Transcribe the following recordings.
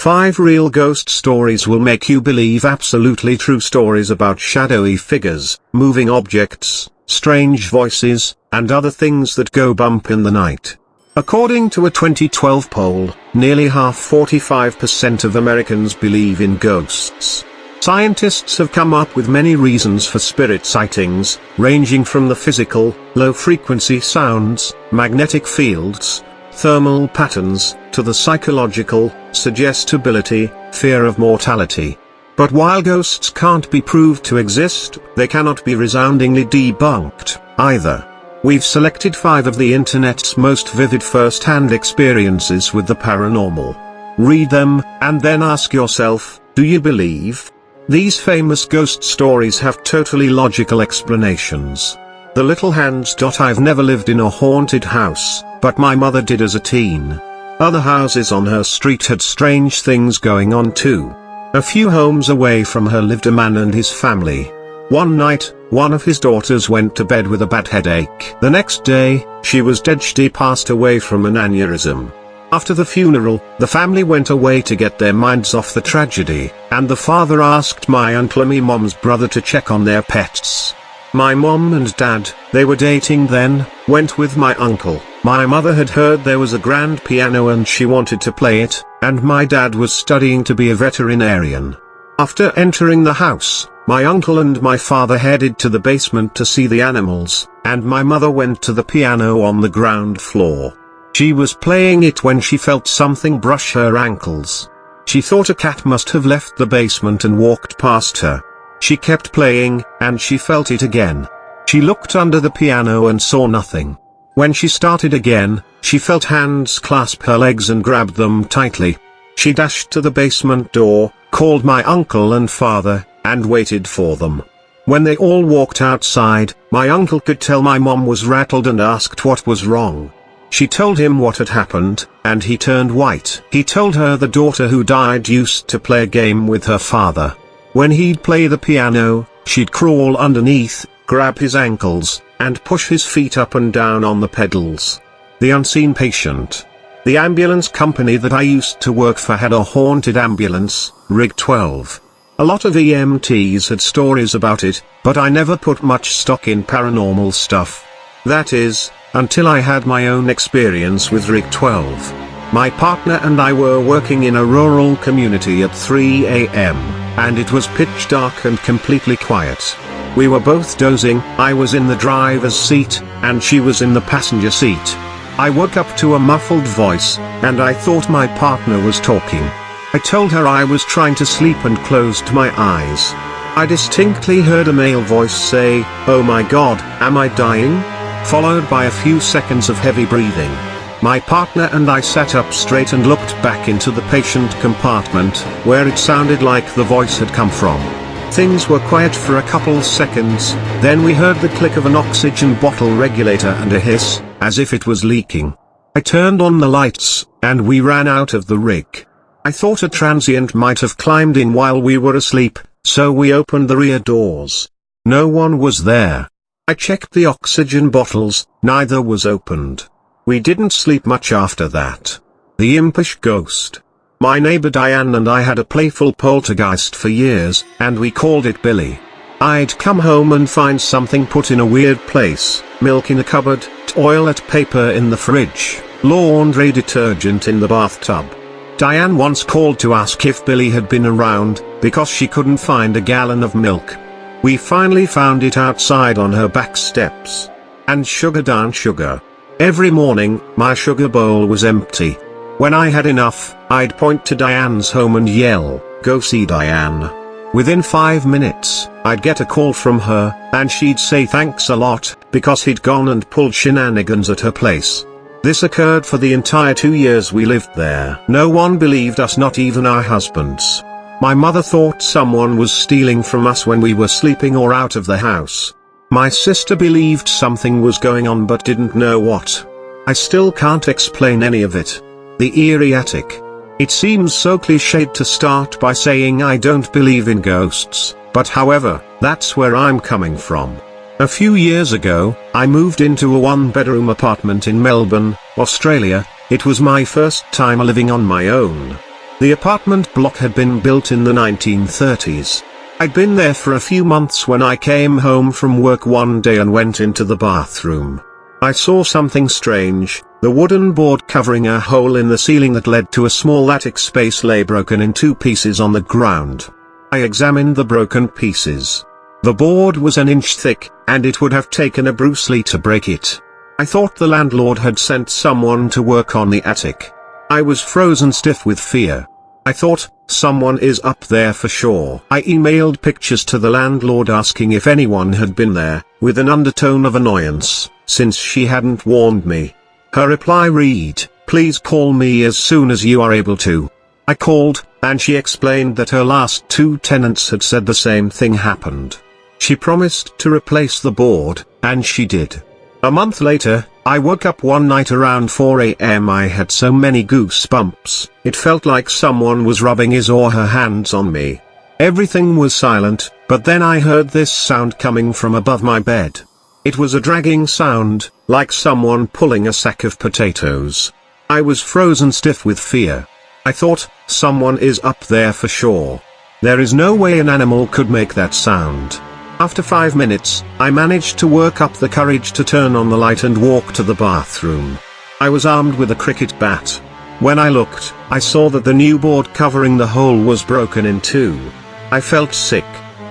5 real ghost stories will make you believe absolutely true stories about shadowy figures, moving objects, strange voices, and other things that go bump in the night. According to a 2012 poll, nearly half 45% of Americans believe in ghosts. Scientists have come up with many reasons for spirit sightings, ranging from the physical, low-frequency sounds, magnetic fields, thermal patterns, to the psychological, suggestibility, fear of mortality. But while ghosts can't be proved to exist, they cannot be resoundingly debunked, either. We've selected 5 of the internet's most vivid first-hand experiences with the paranormal. Read them, and then ask yourself, do you believe? These famous ghost stories have totally logical explanations. The little hands. I've never lived in a haunted house, but my mother did as a teen. Other houses on her street had strange things going on too. A few homes away from her lived a man and his family. One night, one of his daughters went to bed with a bad headache. The next day, she was dead. She passed away from an aneurysm. After the funeral, the family went away to get their minds off the tragedy, and the father asked my uncle and me mom's brother to check on their pets. My mom and dad, they were dating then, went with my uncle. My mother had heard there was a grand piano and she wanted to play it, and my dad was studying to be a veterinarian. After entering the house, my uncle and my father headed to the basement to see the animals, and my mother went to the piano on the ground floor. She was playing it when she felt something brush her ankles. She thought a cat must have left the basement and walked past her. She kept playing, and she felt it again. She looked under the piano and saw nothing. When she started again, she felt hands clasp her legs and grabbed them tightly. She dashed to the basement door, called my uncle and father, and waited for them. When they all walked outside, my uncle could tell my mom was rattled and asked what was wrong. She told him what had happened, and he turned white. He told her the daughter who died used to play a game with her father. When he'd play the piano, she'd crawl underneath, grab his ankles, and push his feet up and down on the pedals. The unseen patient. The ambulance company that I used to work for had a haunted ambulance, Rig 12. A lot of EMTs had stories about it, but I never put much stock in paranormal stuff. That is, until I had my own experience with Rig 12. My partner and I were working in a rural community at 3 a.m., and it was pitch dark and completely quiet. We were both dozing. I was in the driver's seat, and she was in the passenger seat. I woke up to a muffled voice, and I thought my partner was talking. I told her I was trying to sleep and closed my eyes. I distinctly heard a male voice say, "Oh my God, am I dying?" Followed by a few seconds of heavy breathing. My partner and I sat up straight and looked back into the patient compartment, where it sounded like the voice had come from. Things were quiet for a couple seconds, then we heard the click of an oxygen bottle regulator and a hiss, as if it was leaking. I turned on the lights, and we ran out of the rig. I thought a transient might have climbed in while we were asleep, so we opened the rear doors. No one was there. I checked the oxygen bottles, neither was opened. We didn't sleep much after that. The Impish Ghost. My neighbor Diane and I had a playful poltergeist for years, and we called it Billy. I'd come home and find something put in a weird place, milk in a cupboard, toilet paper in the fridge, laundry detergent in the bathtub. Diane once called to ask if Billy had been around, because she couldn't find a gallon of milk. We finally found it outside on her back steps. And sugar down sugar. Every morning, my sugar bowl was empty. When I had enough, I'd point to Diane's home and yell, "Go see Diane." Within 5 minutes, I'd get a call from her, and she'd say thanks a lot, because he'd gone and pulled shenanigans at her place. This occurred for the entire 2 years we lived there. No one believed us, not even our husbands. My mother thought someone was stealing from us when we were sleeping or out of the house. My sister believed something was going on but didn't know what. I still can't explain any of it. The Eerie Attic. It seems so cliched to start by saying I don't believe in ghosts, but however, that's where I'm coming from. A few years ago, I moved into a one-bedroom apartment in Melbourne, Australia. It was my first time living on my own. The apartment block had been built in the 1930s. I'd been there for a few months when I came home from work one day and went into the bathroom. I saw something strange. The wooden board covering a hole in the ceiling that led to a small attic space lay broken in two pieces on the ground. I examined the broken pieces. The board was an inch thick, and it would have taken a Bruce Lee to break it. I thought the landlord had sent someone to work on the attic. I was frozen stiff with fear. I thought, someone is up there for sure. I emailed pictures to the landlord asking if anyone had been there, with an undertone of annoyance, since she hadn't warned me. Her reply read, "Please call me as soon as you are able to." I called, and she explained that her last two tenants had said the same thing happened. She promised to replace the board, and she did. A month later, I woke up one night around 4 a.m. I had so many goosebumps, it felt like someone was rubbing his or her hands on me. Everything was silent, but then I heard this sound coming from above my bed. It was a dragging sound, like someone pulling a sack of potatoes. I was frozen stiff with fear. I thought, someone is up there for sure. There is no way an animal could make that sound. After 5 minutes, I managed to work up the courage to turn on the light and walk to the bathroom. I was armed with a cricket bat. When I looked, I saw that the new board covering the hole was broken in two. I felt sick.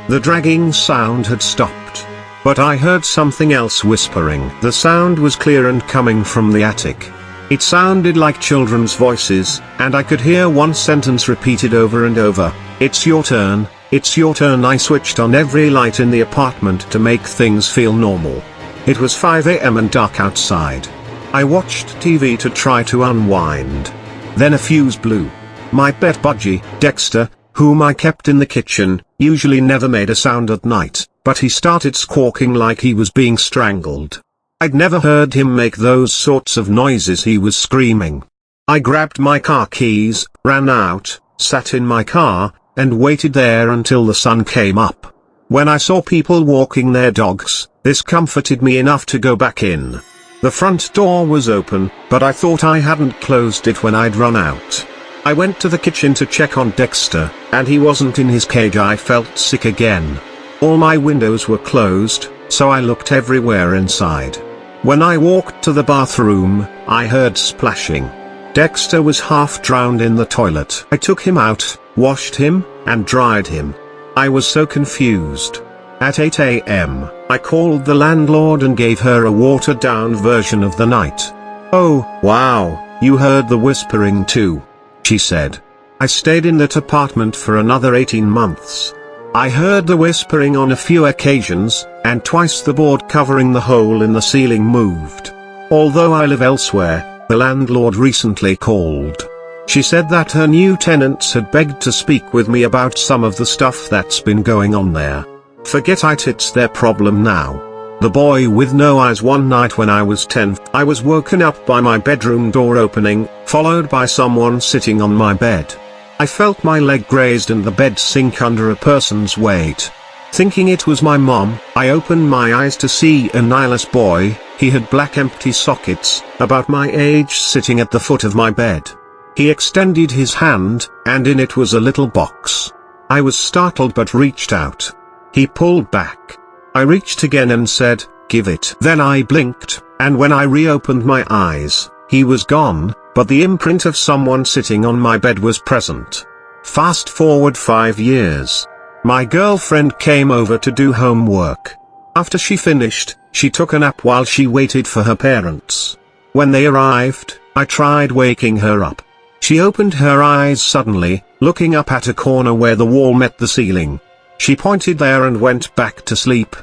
The dragging sound had stopped. But I heard something else whispering. The sound was clear and coming from the attic. It sounded like children's voices, and I could hear one sentence repeated over and over. "It's your turn, it's your turn." I switched on every light in the apartment to make things feel normal. It was 5 a.m. and dark outside. I watched TV to try to unwind. Then a fuse blew. My pet budgie, Dexter, whom I kept in the kitchen, usually never made a sound at night, but he started squawking like he was being strangled. I'd never heard him make those sorts of noises. He was screaming. I grabbed my car keys, ran out, sat in my car, and waited there until the sun came up. When I saw people walking their dogs, this comforted me enough to go back in. The front door was open, but I thought I hadn't closed it when I'd run out. I went to the kitchen to check on Dexter, and he wasn't in his cage. I felt sick again. All my windows were closed, so I looked everywhere inside. When I walked to the bathroom, I heard splashing. Dexter was half drowned in the toilet. I took him out, washed him, and dried him. I was so confused. At 8 a.m., I called the landlord and gave her a watered-down version of the night. "Oh, wow, you heard the whispering too," she said. I stayed in that apartment for another 18 months. I heard the whispering on a few occasions, and twice the board covering the hole in the ceiling moved. Although I live elsewhere, the landlord recently called. She said that her new tenants had begged to speak with me about some of the stuff that's been going on there. Forget it's their problem now. The boy with no eyes. One night when I was 10, I was woken up by my bedroom door opening, followed by someone sitting on my bed. I felt my leg grazed and the bed sink under a person's weight. Thinking it was my mom, I opened my eyes to see a eyeless boy. He had black empty sockets, about my age, sitting at the foot of my bed. He extended his hand, and in it was a little box. I was startled but reached out. He pulled back. I reached again and said, "Give it." Then I blinked, and when I reopened my eyes, he was gone, but the imprint of someone sitting on my bed was present. Fast forward 5 years. My girlfriend came over to do homework. After she finished, she took a nap while she waited for her parents. When they arrived, I tried waking her up. She opened her eyes suddenly, looking up at a corner where the wall met the ceiling. She pointed there and went back to sleep.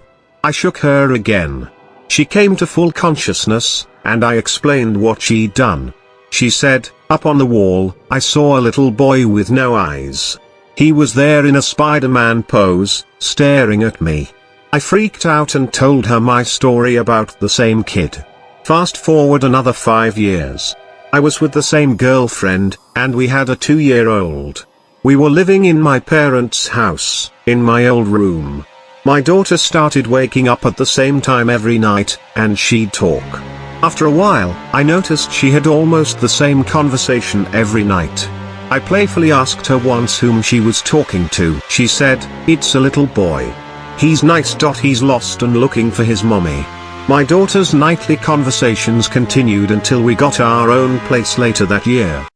I shook her again. She came to full consciousness, and I explained what she'd done. She said, "Up on the wall, I saw a little boy with no eyes. He was there in a Spider-Man pose, staring at me." I freaked out and told her my story about the same kid. Fast forward another 5 years. I was with the same girlfriend, and we had a 2-year-old. We were living in my parents' house, in my old room. My daughter started waking up at the same time every night, and she'd talk. After a while, I noticed she had almost the same conversation every night. I playfully asked her once whom she was talking to. She said, "It's a little boy. He's nice. He's lost and looking for his mommy." My daughter's nightly conversations continued until we got our own place later that year.